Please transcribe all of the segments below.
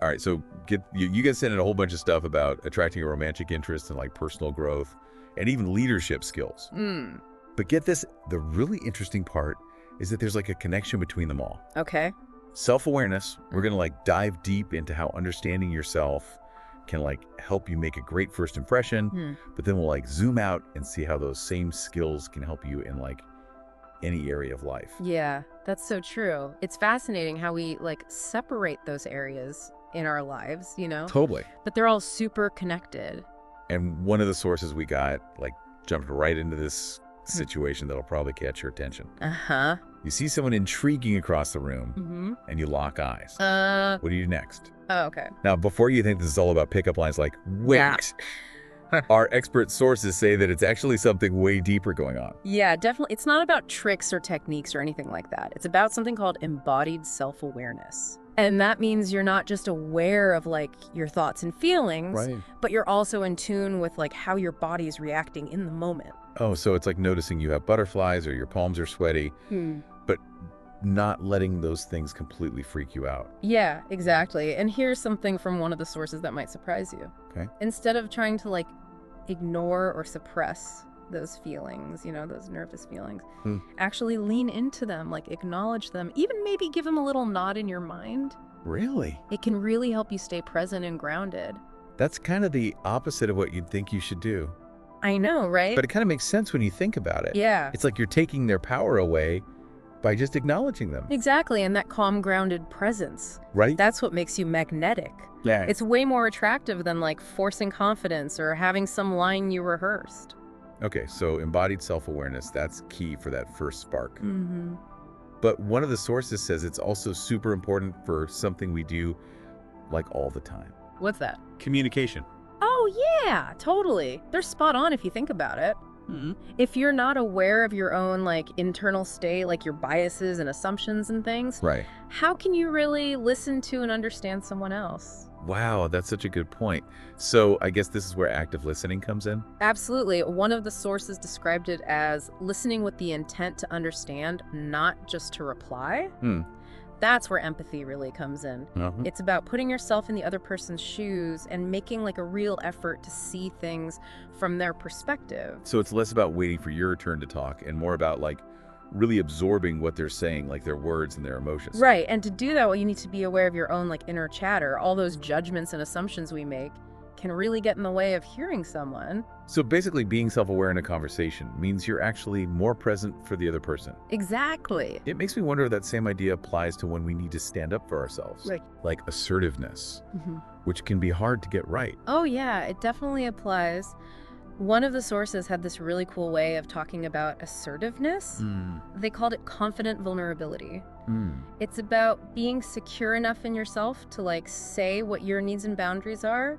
All right, so you guys sent in a whole bunch of stuff about attracting a romantic interest and like personal growth and even leadership skills. But get this, the really interesting part is that there's like a connection between them all. Okay. Self-awareness, we're going to like dive deep into how understanding yourself can like help you make a great first impression, but then we'll like zoom out and see how those same skills can help you in like any area of life. Yeah, that's so true. It's fascinating how we like separate those areas in our lives, you know? Totally. But they're all super connected. And one of the sources we got like jumped right into this situation that'll probably catch your attention. Uh-huh. You see someone intriguing across the room and you lock eyes. What do you do next? Oh, okay. Now, before you think this is all about pickup lines like, wait, our expert sources say that it's actually something way deeper going on. Yeah, definitely. It's not about tricks or techniques or anything like that. It's about something called embodied self-awareness. And that means you're not just aware of like your thoughts and feelings, but you're also in tune with like how your body is reacting in the moment. Oh, so it's like noticing you have butterflies or your palms are sweaty, but not letting those things completely freak you out. Yeah, exactly. And here's something from one of the sources that might surprise you. Okay. Instead of trying to like ignore or suppress those feelings, you know, those nervous feelings, actually lean into them, like acknowledge them, even maybe give them a little nod in your mind. Really? It can really help you stay present and grounded. That's kind of the opposite of what you'd think you should do. I know, right? But it kind of makes sense when you think about it. Yeah. It's like you're taking their power away by just acknowledging them. Exactly, and that calm, grounded presence. Right? That's what makes you magnetic. Yeah. It's way more attractive than like forcing confidence or having some line you rehearsed. Okay, so embodied self-awareness, that's key for that first spark. But one of the sources says it's also super important for something we do like all the time. What's that? Communication. Oh, yeah, totally. They're spot on if you think about it. If you're not aware of your own like internal state, like your biases and assumptions and things, how can you really listen to and understand someone else? Wow, that's such a good point. So I guess this is where active listening comes in? Absolutely. One of the sources described it as listening with the intent to understand, not just to reply. That's where empathy really comes in. It's about putting yourself in the other person's shoes and making like a real effort to see things from their perspective. So it's less about waiting for your turn to talk and more about like really absorbing what they're saying, like their words and their emotions. Right. And to do that, well, you need to be aware of your own like inner chatter. All those judgments and assumptions we make can really get in the way of hearing someone. So basically being self-aware in a conversation means you're actually more present for the other person. Exactly. It makes me wonder if that same idea applies to when we need to stand up for ourselves. Like assertiveness, which can be hard to get right. Oh yeah, it definitely applies. One of the sources had this really cool way of talking about assertiveness. They called it confident vulnerability. It's about being secure enough in yourself to like say what your needs and boundaries are,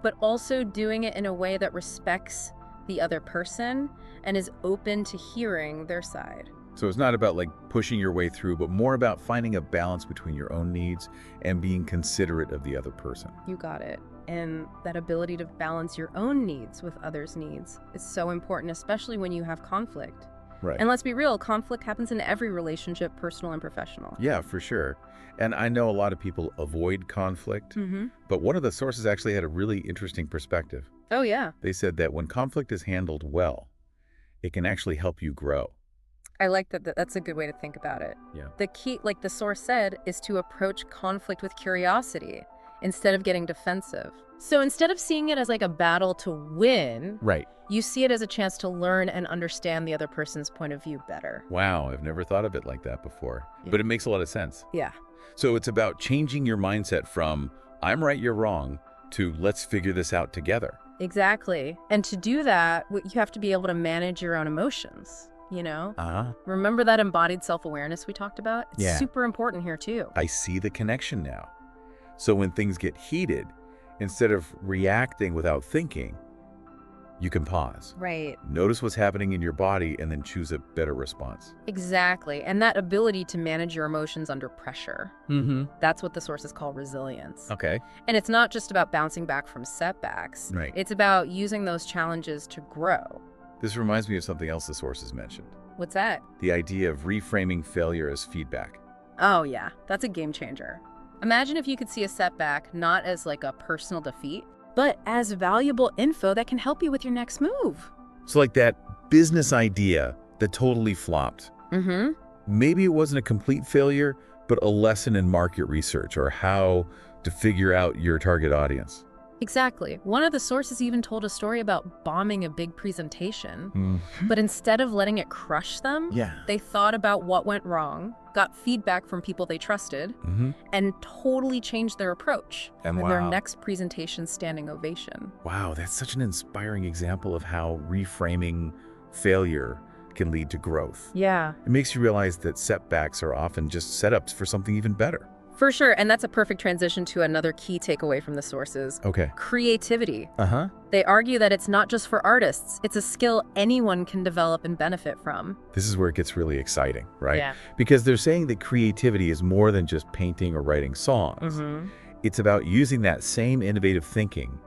but also doing it in a way that respects the other person and is open to hearing their side. So it's not about like pushing your way through, but more about finding a balance between your own needs and being considerate of the other person. You got it. And that ability to balance your own needs with others' needs is so important, especially when you have conflict. Right. And let's be real, conflict happens in every relationship, personal and professional. Yeah, for sure. And I know a lot of people avoid conflict, but one of the sources actually had a really interesting perspective. Oh, yeah. They said that when conflict is handled well, it can actually help you grow. I like that. That's a good way to think about it. Yeah. The key, like the source said, is to approach conflict with curiosity instead of getting defensive. So instead of seeing it as like a battle to win, you see it as a chance to learn and understand the other person's point of view better. Wow, I've never thought of it like that before, but it makes a lot of sense. Yeah. So it's about changing your mindset from I'm right, you're wrong to let's figure this out together. Exactly. And to do that, you have to be able to manage your own emotions, you know? Remember that embodied self-awareness we talked about? It's super important here too. I see the connection now. So when things get heated, instead of reacting without thinking, you can pause. Right. Notice what's happening in your body and then choose a better response. Exactly. And that ability to manage your emotions under pressure. That's what the sources call resilience. Okay. And it's not just about bouncing back from setbacks. It's about using those challenges to grow. This reminds me of something else the sources mentioned. What's that? The idea of reframing failure as feedback. Oh, yeah. That's a game changer. Imagine if you could see a setback not as like a personal defeat, but as valuable info that can help you with your next move. So like that business idea that totally flopped. Mm-hmm. Maybe it wasn't a complete failure, but a lesson in market research or how to figure out your target audience. Exactly. One of the sources even told a story about bombing a big presentation, but instead of letting it crush them, they thought about what went wrong, got feedback from people they trusted, and totally changed their approach. And their next presentation standing ovation. Wow, that's such an inspiring example of how reframing failure can lead to growth. Yeah. It makes you realize that setbacks are often just setups for something even better. For sure, and that's a perfect transition to another key takeaway from the sources. Okay. Creativity. Uh-huh. They argue that it's not just for artists, it's a skill anyone can develop and benefit from. This is where it gets really exciting, right? Yeah. Because they're saying that creativity is more than just painting or writing songs. It's about using that same innovative thinking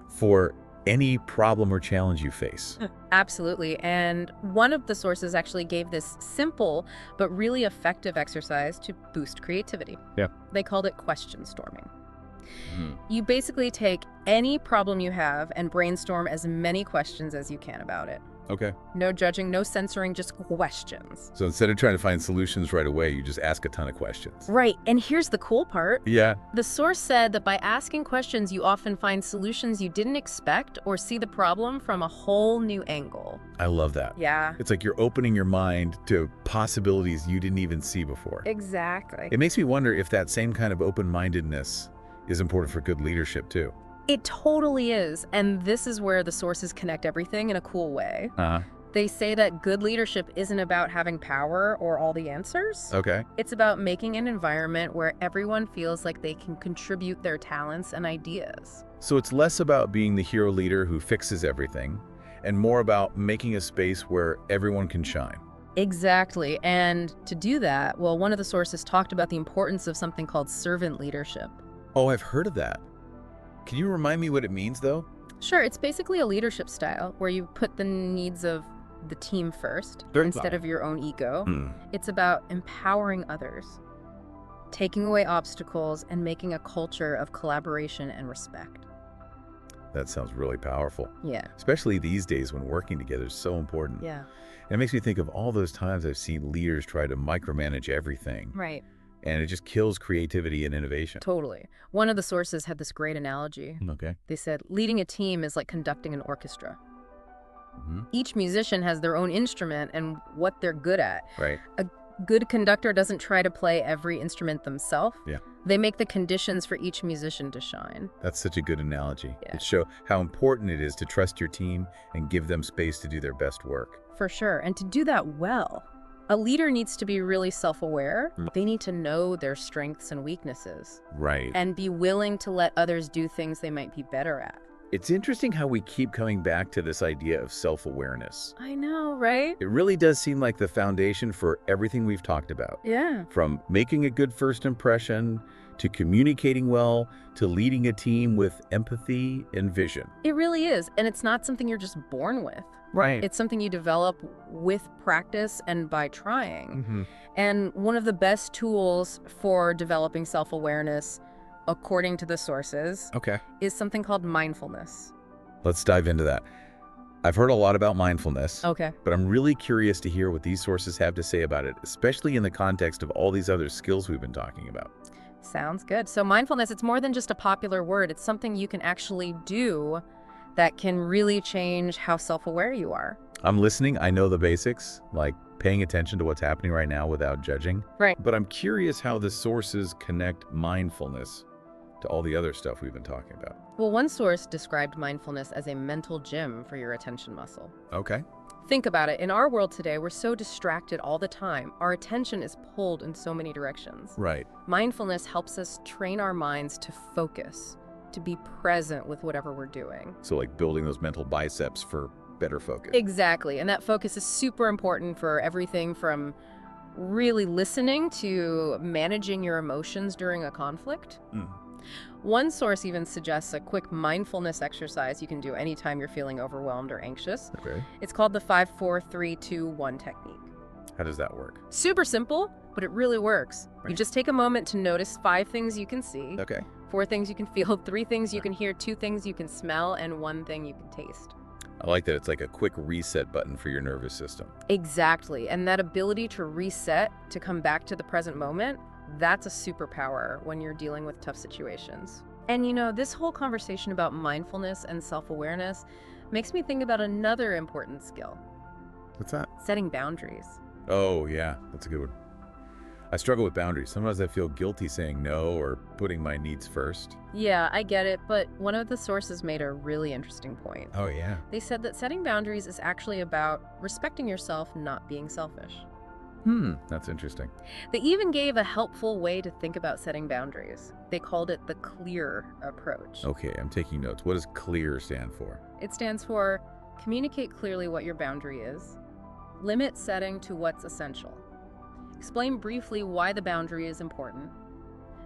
for any problem or challenge you face. Absolutely. And one of the sources actually gave this simple but really effective exercise to boost creativity. Yeah. They called it question storming. You basically take any problem you have and brainstorm as many questions as you can about it. Okay. No judging, no censoring, just questions. So instead of trying to find solutions right away, you just ask a ton of questions. Right. And here's the cool part. Yeah. The source said that by asking questions, you often find solutions you didn't expect or see the problem from a whole new angle. I love that. Yeah. It's like you're opening your mind to possibilities you didn't even see before. Exactly. It makes me wonder if that same kind of open-mindedness is important for good leadership too. It totally is. And this is where the sources connect everything in a cool way. They say that good leadership isn't about having power or all the answers. Okay. It's about making an environment where everyone feels like they can contribute their talents and ideas. So it's less about being the hero leader who fixes everything and more about making a space where everyone can shine. Exactly. And to do that, well, one of the sources talked about the importance of something called servant leadership. Oh, I've heard of that. Can you remind me what it means, though? Sure, it's basically a leadership style where you put the needs of the team first instead of your own ego. It's about empowering others, taking away obstacles, and making a culture of collaboration and respect. That sounds really powerful. Yeah. Especially these days when working together is so important. Yeah. And it makes me think of all those times I've seen leaders try to micromanage everything. Right. And it just kills creativity and innovation. Totally. One of the sources had this great analogy. Okay. They said, leading a team is like conducting an orchestra. Each musician has their own instrument and what they're good at. Right. A good conductor doesn't try to play every instrument themselves. Yeah. They make the conditions for each musician to shine. That's such a good analogy. Yeah. It shows how important it is to trust your team and give them space to do their best work. For sure. And to do that well, a leader needs to be really self-aware. They need to know their strengths and weaknesses. Right. And be willing to let others do things they might be better at. It's interesting how we keep coming back to this idea of self-awareness. I know, right? It really does seem like the foundation for everything we've talked about. Yeah. From making a good first impression, to communicating well, to leading a team with empathy and vision. It really is. And it's not something you're just born with. Right. It's something you develop with practice and by trying. And one of the best tools for developing self-awareness, according to the sources, is something called mindfulness. Let's dive into that. I've heard a lot about mindfulness, Okay. but I'm really curious to hear what these sources have to say about it, especially in the context of all these other skills we've been talking about. Sounds good. So mindfulness, it's more than just a popular word. It's something you can actually do that can really change how self-aware you are. I'm listening. I know the basics, like paying attention to what's happening right now without judging. Right. But I'm curious how the sources connect mindfulness to all the other stuff we've been talking about. Well, one source described mindfulness as a mental gym for your attention muscle. Okay. Think about it. In our world today, we're so distracted all the time. Our attention is pulled in so many directions. Right. Mindfulness helps us train our minds to focus, to be present with whatever we're doing. So like building those mental biceps for better focus. Exactly. And that focus is super important for everything from really listening to managing your emotions during a conflict. One source even suggests a quick mindfulness exercise you can do anytime you're feeling overwhelmed or anxious. Okay. It's called the 5-4-3-2-1 technique. How does that work? Super simple. but it really works. You Right. just take a moment to notice 5 things you can see, Okay. 4 things you can feel, 3 things you can hear, 2 things you can smell, and 1 thing you can taste. I like that it's like a quick reset button for your nervous system. Exactly. And that ability to reset, to come back to the present moment, that's a superpower when you're dealing with tough situations. And this whole conversation about mindfulness and self-awareness makes me think about another important skill: What's that? setting boundaries. Oh, yeah. That's a good one. I struggle with boundaries. Sometimes I feel guilty saying no or putting my needs first. Yeah, I get it, but one of the sources made a really interesting point. Oh, yeah. They said that setting boundaries is actually about respecting yourself, not being selfish. That's interesting. They even gave a helpful way to think about setting boundaries. They called it the CLEAR approach. Okay, I'm taking notes. What does CLEAR stand for? It stands for communicate clearly what your boundary is, limit setting to what's essential, explain briefly why the boundary is important,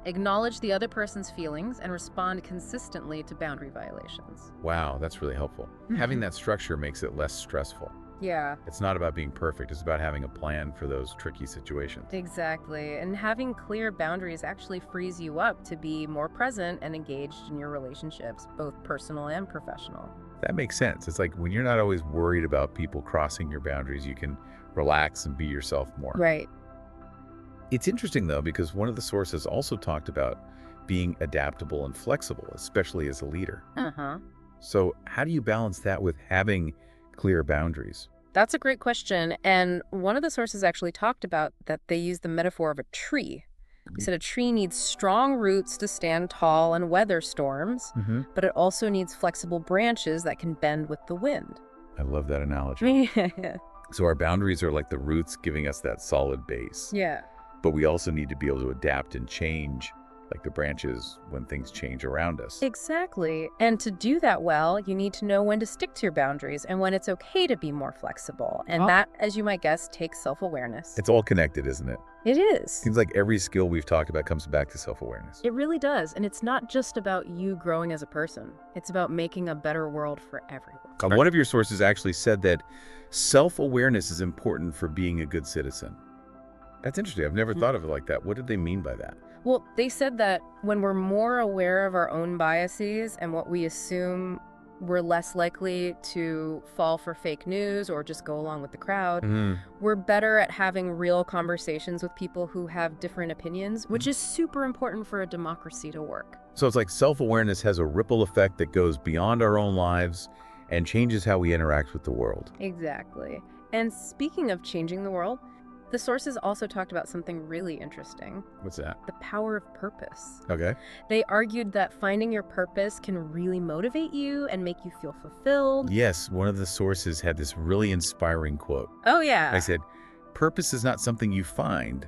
acknowledge the other person's feelings, and respond consistently to boundary violations. Wow, that's really helpful. Having that structure makes it less stressful. Yeah, It's not about being perfect. It's about having a plan for those tricky situations. exactly. And having clear boundaries actually frees you up to be more present and engaged in your relationships, both personal and professional. That makes sense. It's like when you're not always worried about people crossing your boundaries, you can relax and be yourself more. Right. It's interesting, though, because one of the sources also talked about being adaptable and flexible, especially as a leader. Uh-huh. So how do you balance that with having clear boundaries? That's a great question. And one of the sources actually talked about that they used the metaphor of a tree. They said a tree needs strong roots to stand tall and weather storms, but it also needs flexible branches that can bend with the wind. I love that analogy. Yeah. So our boundaries are like the roots giving us that solid base. Yeah. But we also need to be able to adapt and change, like the branches, when things change around us. Exactly. And to do that well, you need to know when to stick to your boundaries and when it's okay to be more flexible. And that, as you might guess, takes self-awareness. It's all connected, isn't it? It is. Seems like every skill we've talked about comes back to self-awareness. It really does. And it's not just about you growing as a person. It's about making a better world for everyone. One of your sources actually said that self-awareness is important for being a good citizen. That's interesting. I've never thought of it like that. What did they mean by that? Well, they said that when we're more aware of our own biases and what we assume, we're less likely to fall for fake news or just go along with the crowd. We're better at having real conversations with people who have different opinions, which is super important for a democracy to work. So it's like self-awareness has a ripple effect that goes beyond our own lives and changes how we interact with the world. Exactly. And speaking of changing the world, the sources also talked about something really interesting: What's that? the power of purpose. Okay. They argued that finding your purpose can really motivate you and make you feel fulfilled. Yes, one of the sources had this really inspiring quote. Oh, yeah. I said, purpose is not something you find,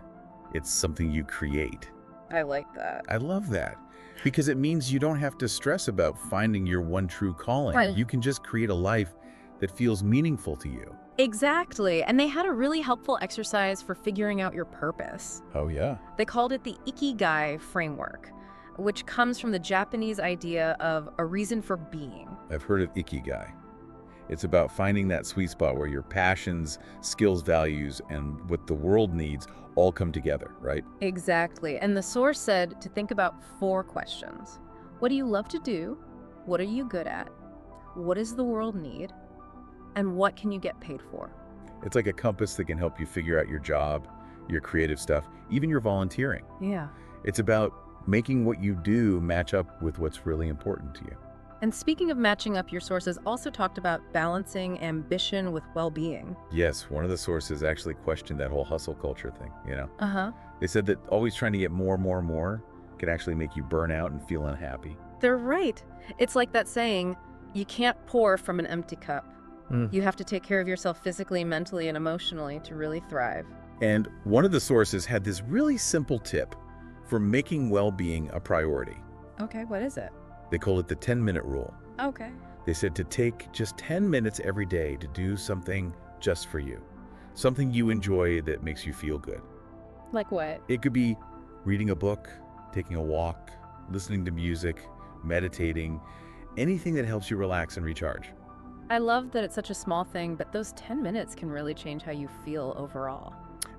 it's something you create. I like that. I love that because it means you don't have to stress about finding your one true calling. Right. You can just create a life that feels meaningful to you. Exactly. And they had a really helpful exercise for figuring out your purpose. Oh, yeah. They called it the Ikigai framework, which comes from the Japanese idea of a reason for being. I've heard of Ikigai. It's about finding that sweet spot where your passions, skills, values, and what the world needs all come together, right? Exactly. And the source said to think about 4 questions. What do you love to do? What are you good at? What does the world need? And what can you get paid for? It's like a compass that can help you figure out your job, your creative stuff, even your volunteering. Yeah. It's about making what you do match up with what's really important to you. And speaking of matching up, your sources also talked about balancing ambition with well-being. Yes, one of the sources actually questioned that whole hustle culture thing, Uh-huh. They said that always trying to get more can actually make you burn out and feel unhappy. They're right. It's like that saying, you can't pour from an empty cup. You have to take care of yourself physically, mentally, and emotionally to really thrive. And one of the sources had this really simple tip for making well-being a priority. Okay, what is it? They called it the 10-minute rule. Okay. They said to take just 10 minutes every day to do something just for you, something you enjoy that makes you feel good. Like what? It could be reading a book, taking a walk, listening to music, meditating, anything that helps you relax and recharge. I love that it's such a small thing, but those 10 minutes can really change how you feel overall.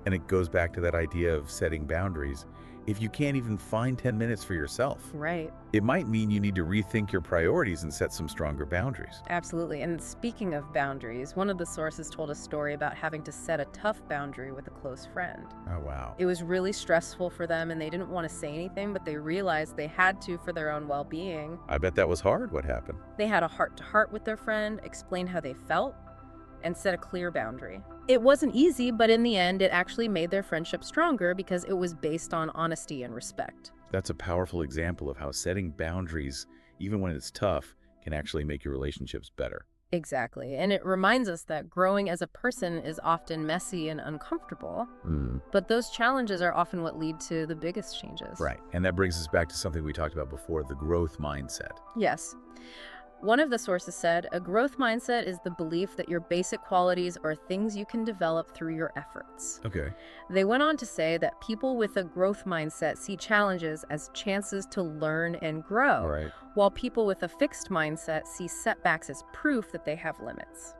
And it goes back to that idea of setting boundaries. If you can't even find 10 minutes for yourself, Right. it might mean you need to rethink your priorities and set some stronger boundaries. Absolutely. And speaking of boundaries, one of the sources told a story about having to set a tough boundary with a close friend. Oh, wow. It was really stressful for them and they didn't want to say anything, but they realized they had to for their own well-being. I bet that was hard. What happened? They had a heart-to-heart with their friend, explained how they felt, and set a clear boundary. It wasn't easy, but in the end, it actually made their friendship stronger because it was based on honesty and respect. That's a powerful example of how setting boundaries, even when it's tough, can actually make your relationships better. Exactly. And it reminds us that growing as a person is often messy and uncomfortable, but those challenges are often what lead to the biggest changes. Right. And that brings us back to something we talked about before, the growth mindset. Yes. One of the sources said, a growth mindset is the belief that your basic qualities are things you can develop through your efforts. Okay. They went on to say that people with a growth mindset see challenges as chances to learn and grow, All right. while people with a fixed mindset see setbacks as proof that they have limits.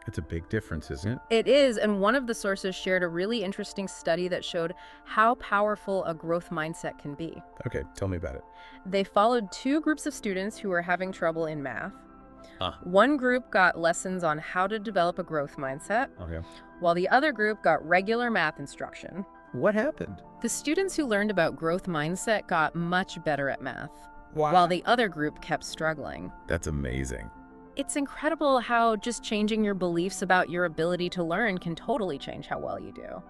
It's a big difference, isn't it? It is, and one of the sources shared a really interesting study that showed how powerful a growth mindset can be. Okay, tell me about it. They followed two groups of students who were having trouble in math. Ah. One group got lessons on how to develop a growth mindset, Okay. while the other group got regular math instruction. What happened? The students who learned about growth mindset got much better at math, Wow. while the other group kept struggling. That's amazing. It's incredible how just changing your beliefs about your ability to learn can totally change how well you do.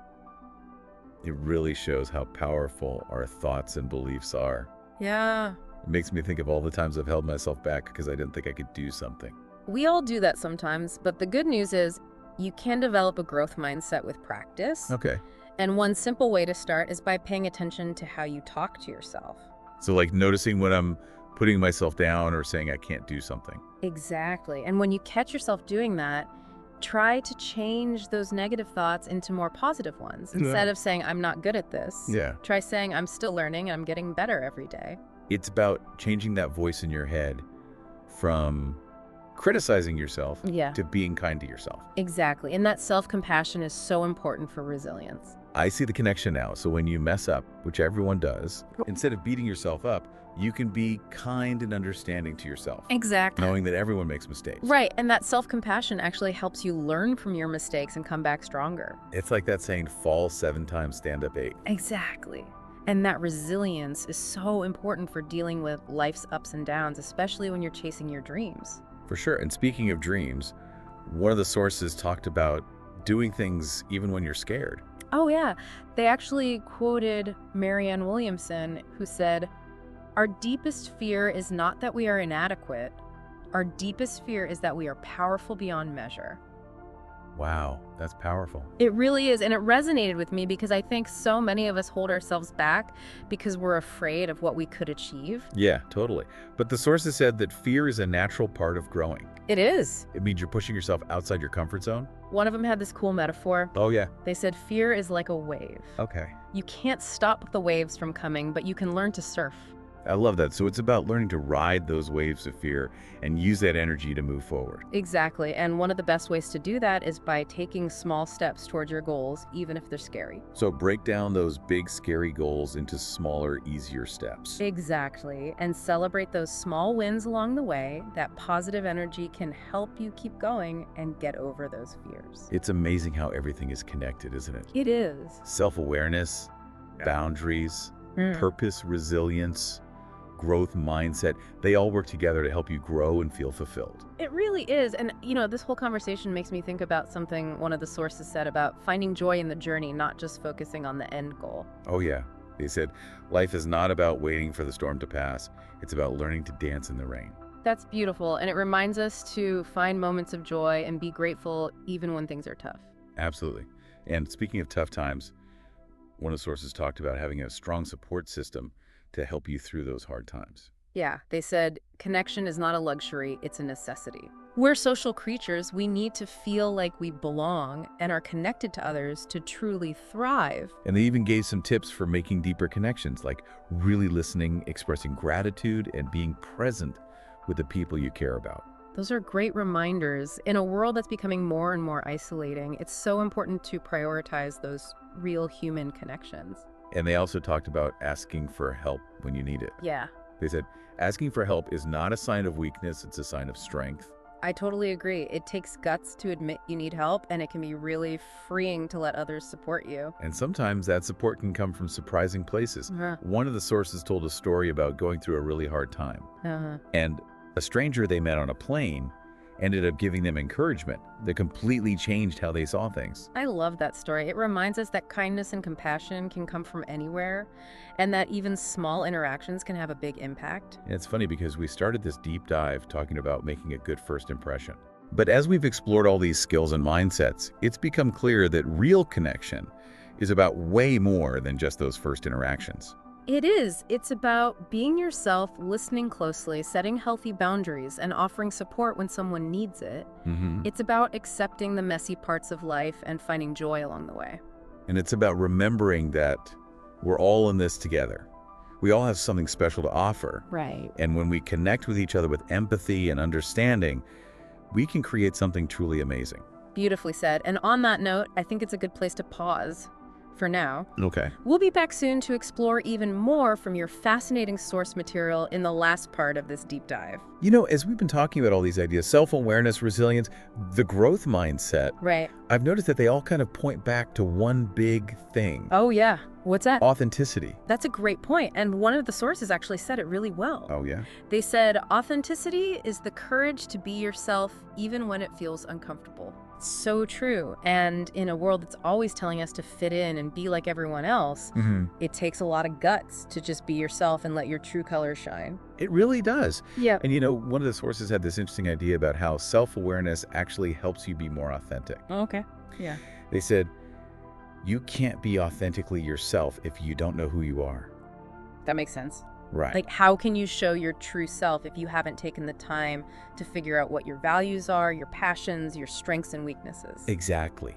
It really shows how powerful our thoughts and beliefs are. Yeah. It makes me think of all the times I've held myself back because I didn't think I could do something. We all do that sometimes, but the good news is you can develop a growth mindset with practice. Okay. And one simple way to start is by paying attention to how you talk to yourself. So like noticing when I'm putting myself down or saying I can't do something. Exactly. And when you catch yourself doing that, try to change those negative thoughts into more positive ones. Instead of saying, I'm not good at this, Yeah. try saying, I'm still learning and I'm getting better every day. It's about changing that voice in your head from criticizing yourself Yeah, to being kind to yourself. exactly. And that self-compassion is so important for resilience. I see the connection now. So when you mess up, which everyone does, instead of beating yourself up, you can be kind and understanding to yourself, Exactly. knowing that everyone makes mistakes. Right. And that self-compassion actually helps you learn from your mistakes and come back stronger. It's like that saying, fall 7 times, stand up 8. Exactly. And that resilience is so important for dealing with life's ups and downs, especially when you're chasing your dreams. For sure. And speaking of dreams, one of the sources talked about doing things even when you're scared. Oh, yeah. They actually quoted Marianne Williamson, who said, "Our deepest fear is not that we are inadequate. Our deepest fear is that we are powerful beyond measure." Wow, that's powerful. It really is. And it resonated with me because I think so many of us hold ourselves back because we're afraid of what we could achieve. Yeah, totally. But the sources said that fear is a natural part of growing. It is. It means you're pushing yourself outside your comfort zone. One of them had this cool metaphor. Oh, yeah. They said, fear is like a wave. Okay. You can't stop the waves from coming, but you can learn to surf. I love that. So it's about learning to ride those waves of fear and use that energy to move forward. Exactly. And one of the best ways to do that is by taking small steps towards your goals, even if they're scary. So break down those big, scary goals into smaller, easier steps. Exactly. And celebrate those small wins along the way. That positive energy can help you keep going and get over those fears. It's amazing how everything is connected, isn't it? It is. Self-awareness, boundaries, purpose, resilience, growth mindset, they all work together to help you grow and feel fulfilled. It really is. And, this whole conversation makes me think about something one of the sources said about finding joy in the journey, not just focusing on the end goal. Oh yeah, they said, life is not about waiting for the storm to pass. It's about learning to dance in the rain. That's beautiful. And it reminds us to find moments of joy and be grateful even when things are tough. Absolutely. And speaking of tough times, one of the sources talked about having a strong support system to help you through those hard times. Yeah, they said connection is not a luxury, it's a necessity. We're social creatures. We need to feel like we belong and are connected to others to truly thrive. And they even gave some tips for making deeper connections, like really listening, expressing gratitude, and being present with the people you care about. Those are great reminders. In a world that's becoming more and more isolating, it's so important to prioritize those real human connections. And they also talked about asking for help when you need it. Yeah, They said, asking for help is not a sign of weakness, it's a sign of strength. I totally agree. It takes guts to admit you need help, and it can be really freeing to let others support you. And sometimes that support can come from surprising places. Uh-huh. One of the sources told a story about going through a really hard time. Uh-huh. And a stranger they met on a plane ended up giving them encouragement that completely changed how they saw things. I love that story. It reminds us that kindness and compassion can come from anywhere, and that even small interactions can have a big impact. And it's funny because we started this deep dive talking about making a good first impression. But as we've explored all these skills and mindsets, it's become clear that real connection is about way more than just those first interactions. It is. It's about being yourself, listening closely, setting healthy boundaries, and offering support when someone needs it. It's about accepting the messy parts of life and finding joy along the way. And it's about remembering that we're all in this together. We all have something special to offer. Right. And when we connect with each other with empathy and understanding, we can create something truly amazing. Beautifully said. And on that note, I think it's a good place to pause for now. Okay. We'll be back soon to explore even more from your fascinating source material in the last part of this deep dive. You know, as we've been talking about all these ideas, self-awareness, resilience, the growth mindset, Right. I've noticed that they all kind of point back to one big thing. Oh, yeah. What's that? Authenticity. That's a great point. And one of the sources actually said it really well. Oh, yeah? They said, authenticity is the courage to be yourself even when it feels uncomfortable. So true. And in a world that's always telling us to fit in and be like everyone else, it takes a lot of guts to just be yourself and let your true colors shine. It really does. Yeah. And you know, one of the sources had this interesting idea about how self-awareness actually helps you be more authentic. Okay. Yeah. They said, you can't be authentically yourself if you don't know who you are. That makes sense. Right. Like, how can you show your true self if you haven't taken the time to figure out what your values are, your passions, your strengths and weaknesses? Exactly.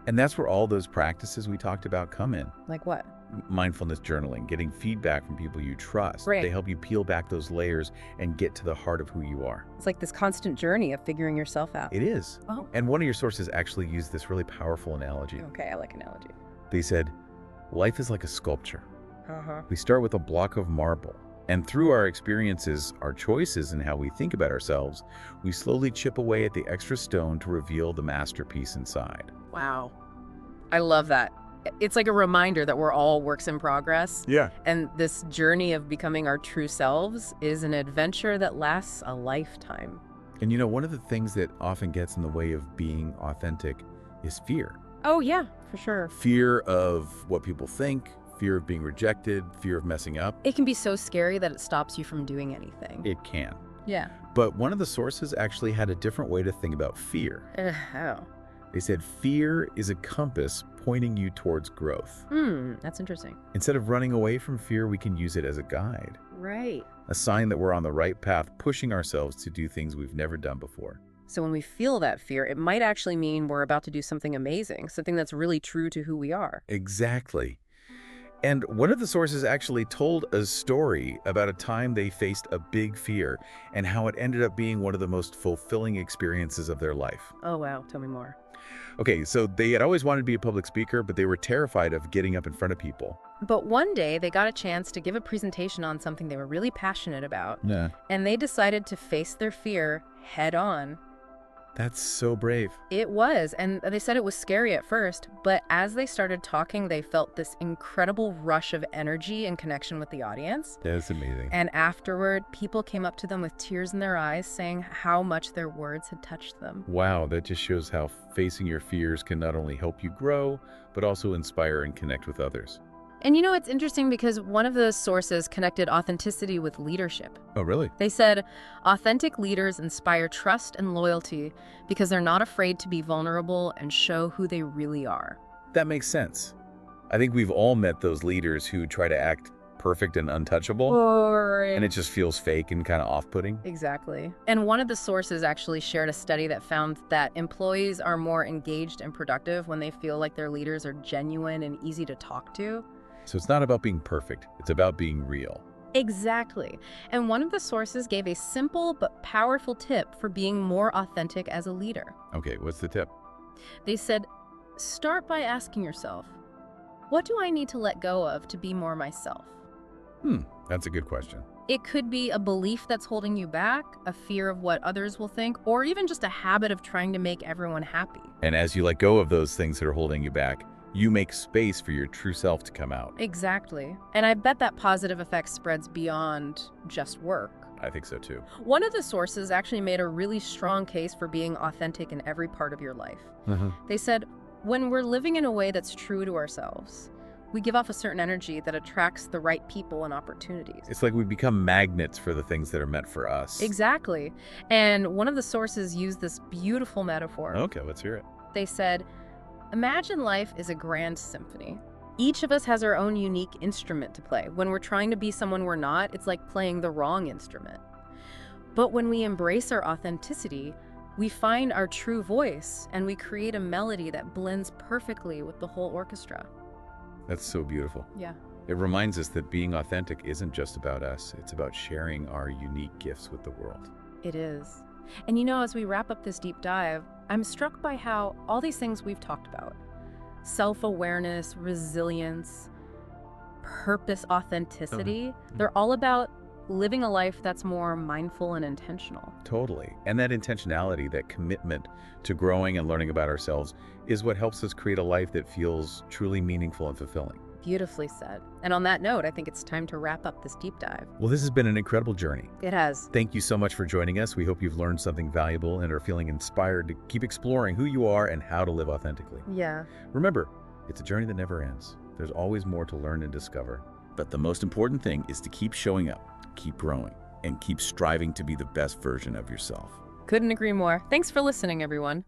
And that's where all those practices we talked about come in. Like what? Mindfulness journaling, getting feedback from people you trust. Right. They help you peel back those layers and get to the heart of who you are. It's like this constant journey of figuring yourself out. It is. Oh. And one of your sources actually used this really powerful analogy. Okay, I like analogy. They said, life is like a sculpture. Uh-huh. We start with a block of marble. And through our experiences, our choices, and how we think about ourselves, we slowly chip away at the extra stone to reveal the masterpiece inside. Wow. I love that. It's like a reminder that we're all works in progress. Yeah. And this journey of becoming our true selves is an adventure that lasts a lifetime. And you know, one of the things that often gets in the way of being authentic is fear. Oh, yeah, for sure. Fear of what people think, fear of being rejected, fear of messing up. It can be so scary that it stops you from doing anything. It can. Yeah. But one of the sources actually had a different way to think about fear. How? They said fear is a compass pointing you towards growth. That's interesting. Instead of running away from fear, we can use it as a guide, Right. a sign that we're on the right path, pushing ourselves to do things we've never done before. So when we feel that fear, it might actually mean we're about to do something amazing, something that's really true to who we are. Exactly. And one of the sources actually told a story about a time they faced a big fear and how it ended up being one of the most fulfilling experiences of their life. Oh, wow. Tell me more. Okay, so they had always wanted to be a public speaker, but they were terrified of getting up in front of people. But one day they got a chance to give a presentation on something they were really passionate about, Yeah. and they decided to face their fear head on. That's so brave. It was, and they said it was scary at first, but as they started talking, they felt this incredible rush of energy and connection with the audience. That's amazing. And afterward, people came up to them with tears in their eyes, saying how much their words had touched them. Wow, that just shows how facing your fears can not only help you grow, but also inspire and connect with others. And you know, it's interesting because one of the sources connected authenticity with leadership. Oh, really? They said, authentic leaders inspire trust and loyalty because they're not afraid to be vulnerable and show who they really are. That makes sense. I think we've all met those leaders who try to act perfect and untouchable, and it just feels fake and kind of off-putting. Exactly. And one of the sources actually shared a study that found that employees are more engaged and productive when they feel like their leaders are genuine and easy to talk to. So it's not about being perfect, it's about being real. Exactly. And one of the sources gave a simple but powerful tip for being more authentic as a leader. Okay, what's the tip? They said, start by asking yourself, What do I need to let go of to be more myself? That's a good question. It could be a belief that's holding you back, a fear of what others will think, or even just a habit of trying to make everyone happy. And as you let go of those things that are holding you back, you make space for your true self to come out. Exactly. And I bet that positive effect spreads beyond just work. I think so too. One of the sources actually made a really strong case for being authentic in every part of your life. They said, when we're living in a way that's true to ourselves, we give off a certain energy that attracts the right people and opportunities. It's like we become magnets for the things that are meant for us. Exactly. And one of the sources used this beautiful metaphor. Okay, let's hear it. They said, imagine life is a grand symphony. Each of us has our own unique instrument to play. When we're trying to be someone we're not, it's like playing the wrong instrument. But when we embrace our authenticity, we find our true voice and we create a melody that blends perfectly with the whole orchestra. That's so beautiful. Yeah. It reminds us that being authentic isn't just about us. It's about sharing our unique gifts with the world. It is. And you know, as we wrap up this deep dive, I'm struck by how all these things we've talked about, self-awareness, resilience, purpose, authenticity, they're all about living a life that's more mindful and intentional. Totally. And that intentionality, that commitment to growing and learning about ourselves is what helps us create a life that feels truly meaningful and fulfilling. Beautifully said. And on that note, I think it's time to wrap up this deep dive. Well, this has been an incredible journey. It has. Thank you so much for joining us. We hope you've learned something valuable and are feeling inspired to keep exploring who you are and how to live authentically. Yeah. Remember, it's a journey that never ends. There's always more to learn and discover. But the most important thing is to keep showing up, keep growing, and keep striving to be the best version of yourself. Couldn't agree more. Thanks for listening, everyone.